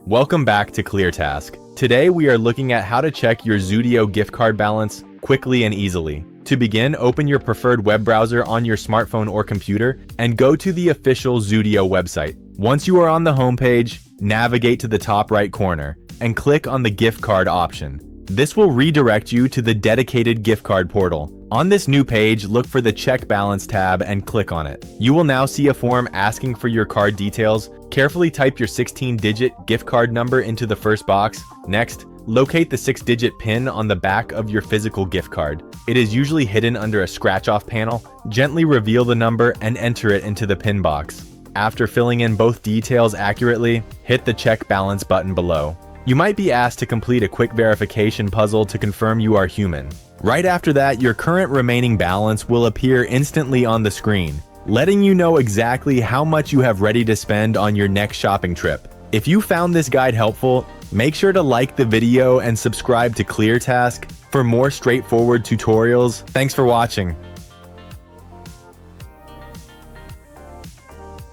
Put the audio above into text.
Welcome back to ClearTask. Today we are looking at how to check your Zudio gift card balance quickly and easily. To begin, open your preferred web browser on your smartphone or computer and go to the official Zudio website. Once you are on the homepage, navigate to the top right corner and click on the gift card option. This will redirect you to the dedicated gift card portal. On this new page, look for the Check Balance tab and click on it. You will now see a form asking for your card details. Carefully type your 16-digit gift card number into the first box. Next, locate the 6-digit PIN on the back of your physical gift card. It is usually hidden under a scratch-off panel. Gently reveal the number and enter it into the PIN box. After filling in both details accurately, hit the Check Balance button below. You might be asked to complete a quick verification puzzle to confirm you are human. Right after that, your current remaining balance will appear instantly on the screen, letting you know exactly how much you have ready to spend on your next shopping trip. If you found this guide helpful, make sure to like the video and subscribe to ClearTask for more straightforward tutorials. Thanks for watching.